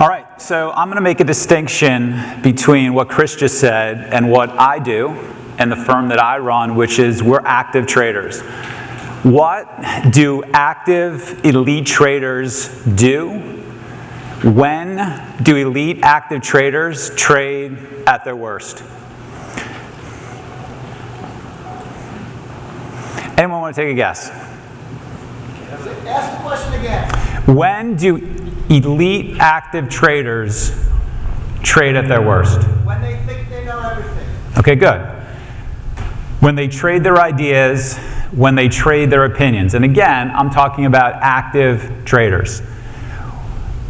All right, so I'm going to make a distinction between what Chris just said and what I do and the firm that I run, which is we're active traders. What do active elite traders do? When do elite active traders trade at their worst? Anyone want to take a guess? Ask the question again. When do elite active traders trade at their worst? When they think they know everything. Okay, good. When they trade their ideas, when they trade their opinions. And again, I'm talking about active traders.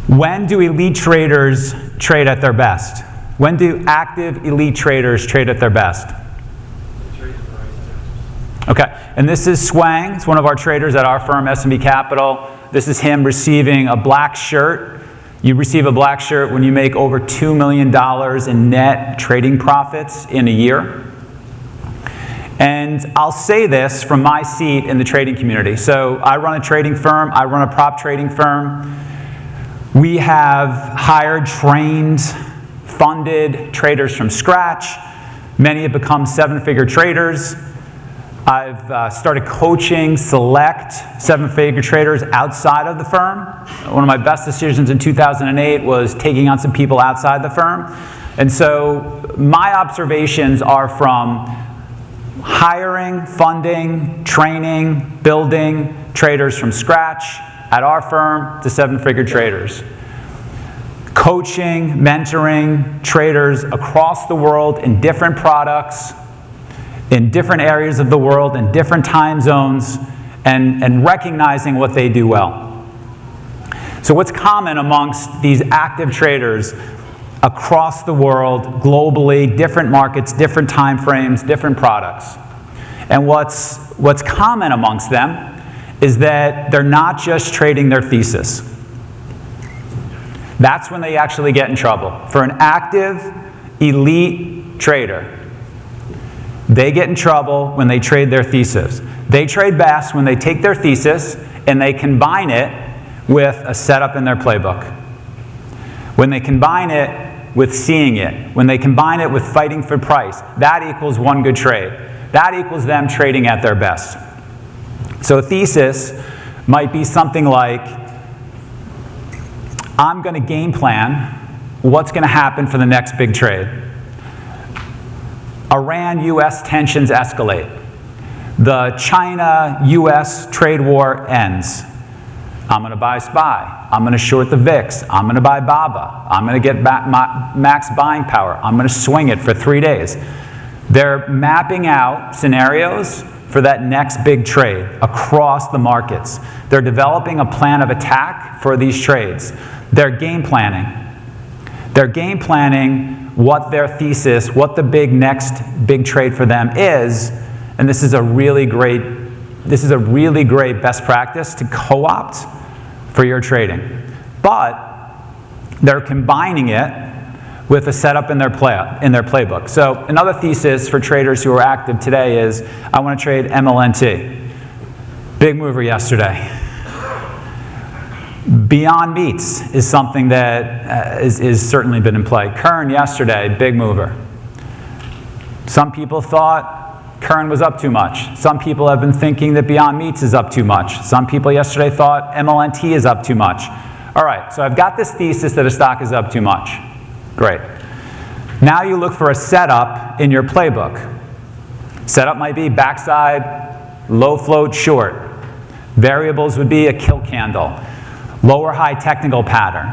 When do elite traders trade at their best? When do active elite traders trade at their best? Okay, and this is Swang. It's one of our traders at our firm, S&B Capital. This is him receiving a black shirt. You receive a black shirt when you make over $2 million in net trading profits in a year. And I'll say this from my seat in the trading community. So I run a trading firm. I run a prop trading firm. We have hired, trained, funded traders from scratch. Many have become seven-figure traders. I've started coaching select seven-figure traders outside of the firm. One of my best decisions in 2008 was taking on some people outside the firm. And so my observations are from hiring, funding, training, building traders from scratch at our firm to seven-figure traders. Coaching, mentoring traders across the world in different products, in different areas of the world, in different time zones, and recognizing what they do well. So what's common amongst these active traders across the world, globally, different markets, different time frames, different products? And what's common amongst them is that they're not just trading their thesis. That's when they actually get in trouble. For an active, elite trader, they get in trouble when they trade their thesis. They trade best when they take their thesis and they combine it with a setup in their playbook. When they combine it with seeing it. When they combine it with fighting for price. That equals one good trade. That equals them trading at their best. So a thesis might be something like, I'm going to game plan what's going to happen for the next big trade. Iran-US tensions escalate. The China-US trade war ends. I'm going to buy SPY. I'm going to short the VIX. I'm going to buy BABA. I'm going to get max buying power. I'm going to swing it for 3 days. They're mapping out scenarios for that next big trade across the markets. They're developing a plan of attack for these trades. They're game planning. They're game planning what their thesis, what the next big trade for them is, and this is a really great best practice to co-opt for your trading. But they're combining it with a setup in their playbook. So another thesis for traders who are active today is, I want to trade MLNT. Big mover yesterday. Beyond Meats is something that is certainly been in play. Kern yesterday, big mover. Some people thought Kern was up too much. Some people have been thinking that Beyond Meats is up too much. Some people yesterday thought MLNT is up too much. All right, so I've got this thesis that a stock is up too much. Great. Now you look for a setup in your playbook. Setup might be backside, low float short. Variables would be a kill candle. Lower high technical pattern,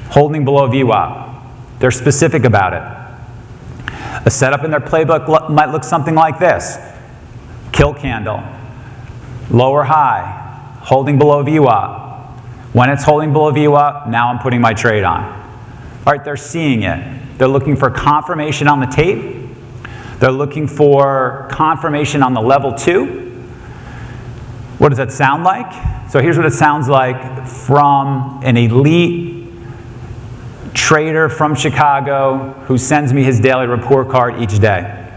holding below VWAP. They're specific about it. A setup in their playbook might look something like this. Kill candle, lower high, holding below VWAP. When it's holding below VWAP, now I'm putting my trade on. All right, they're seeing it. They're looking for confirmation on the tape. They're looking for confirmation on the level 2. What does that sound like? So here's what it sounds like from an elite trader from Chicago who sends me his daily report card each day.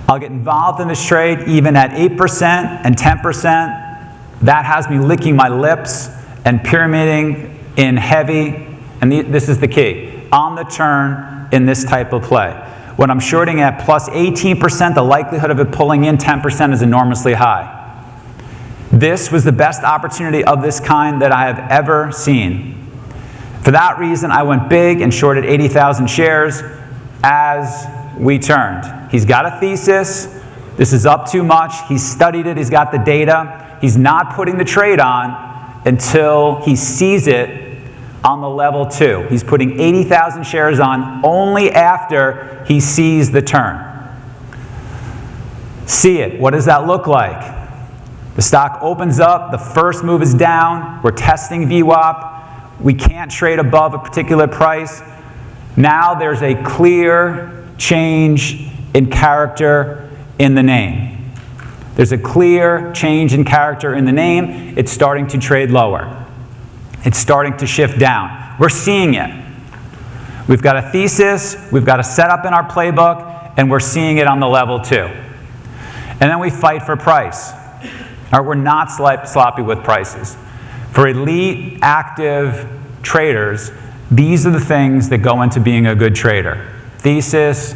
I'll get involved in this trade even at 8% and 10%. That has me licking my lips and pyramiding in heavy, and this is the key, on the turn in this type of play. When I'm shorting at plus 18%, the likelihood of it pulling in 10% is enormously high. This was the best opportunity of this kind that I have ever seen. For that reason, I went big and shorted 80,000 shares as we turned. He's got a thesis. This is up too much. He's studied it. He's got the data. He's not putting the trade on until he sees it on the level 2. He's putting 80,000 shares on only after he sees the turn. See it. What does that look like? The stock opens up. The first move is down. We're testing VWAP. We can't trade above a particular price. Now there's a clear change in character in the name. There's a clear change in character in the name. It's starting to trade lower. It's starting to shift down. We're seeing it. We've got a thesis, we've got a setup in our playbook, and we're seeing it on the level 2. And then we fight for price. All right, we're not sloppy with prices. For elite, active traders, these are the things that go into being a good trader. Thesis,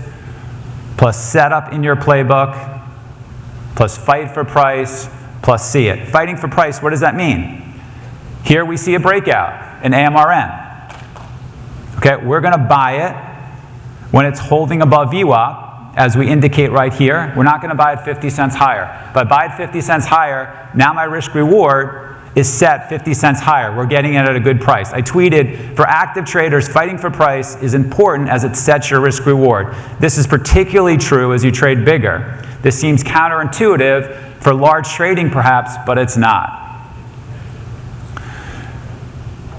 plus setup in your playbook, plus fight for price, plus see it. Fighting for price, what does that mean? Here we see a breakout, an AMRN. Okay, we're going to buy it when it's holding above VWAP, as we indicate right here. We're not going to buy it 50 cents higher. If I buy it 50 cents higher, now my risk reward is set 50 cents higher. We're getting it at a good price. I tweeted, for active traders, fighting for price is important as it sets your risk reward. This is particularly true as you trade bigger. This seems counterintuitive for large trading perhaps, but it's not.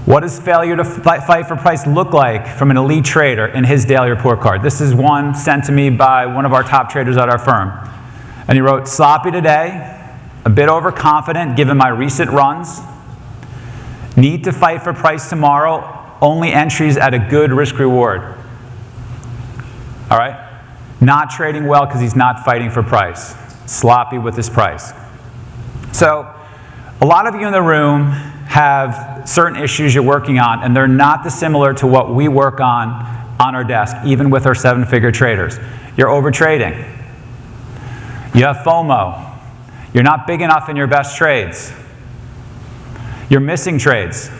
What does failure to fight for price look like from an elite trader in his daily report card? This is one sent to me by one of our top traders at our firm. And he wrote, sloppy today, a bit overconfident given my recent runs, need to fight for price tomorrow, only entries at a good risk reward. All right? Not trading well because he's not fighting for price. Sloppy with his price. So, a lot of you in the room have certain issues you're working on, and they're not dissimilar to what we work on our desk, even with our 7-figure traders. You're overtrading. You have FOMO. You're not big enough in your best trades. You're missing trades.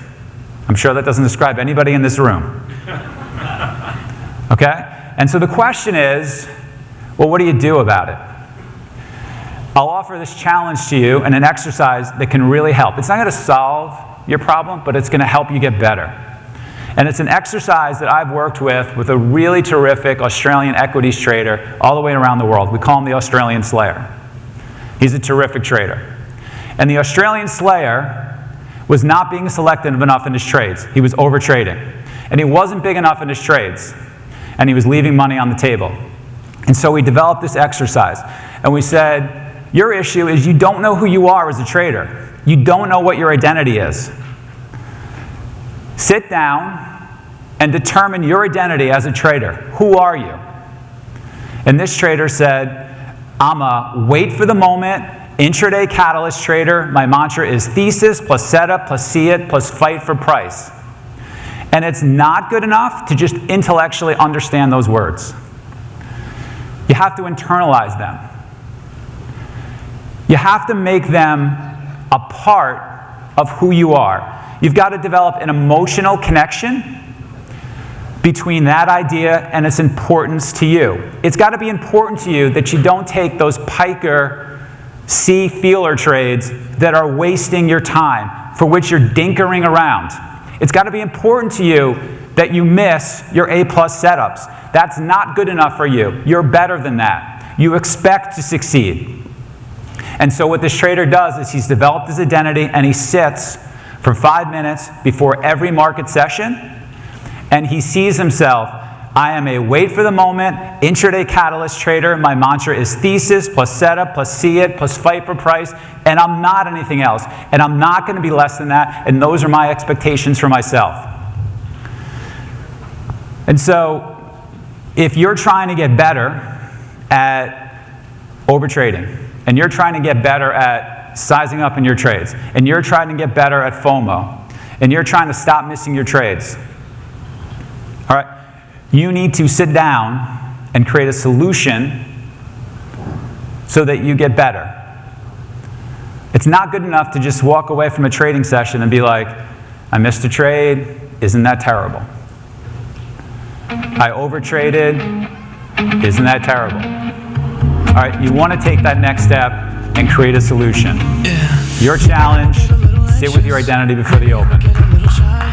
I'm sure that doesn't describe anybody in this room. Okay? And so the question is, well, what do you do about it? I'll offer this challenge to you and an exercise that can really help. It's not going to solve your problem, but it's going to help you get better. And it's an exercise that I've worked with a really terrific Australian equities trader all the way around the world. We call him the Australian Slayer. He's a terrific trader. And the Australian Slayer was not being selective enough in his trades. He was overtrading. And he wasn't big enough in his trades. And he was leaving money on the table. And so we developed this exercise. And we said, your issue is you don't know who you are as a trader. You don't know what your identity is. Sit down and determine your identity as a trader. Who are you? And this trader said, I'm a wait for the moment, intraday catalyst trader. My mantra is thesis plus setup plus see it plus fight for price. And it's not good enough to just intellectually understand those words. You have to internalize them. You have to make them a part of who you are. You've got to develop an emotional connection between that idea and its importance to you. It's got to be important to you that you don't take those piker see-feeler trades that are wasting your time, for which you're dinkering around. It's got to be important to you that you miss your A-plus setups. That's not good enough for you. You're better than that. You expect to succeed. And so what this trader does is he's developed his identity and he sits for 5 minutes before every market session and he sees himself, I am a wait for the moment, intraday catalyst trader. My mantra is thesis plus setup plus see it plus fight for price, and I'm not anything else. And I'm not going to be less than that, and those are my expectations for myself. And so if you're trying to get better at overtrading, and you're trying to get better at sizing up in your trades, and you're trying to get better at FOMO, and you're trying to stop missing your trades. All right? You need to sit down and create a solution so that you get better. It's not good enough to just walk away from a trading session and be like, I missed a trade, isn't that terrible? I overtraded, isn't that terrible? All right, you want to take that next step and create a solution. Your challenge, sit with your identity before the open.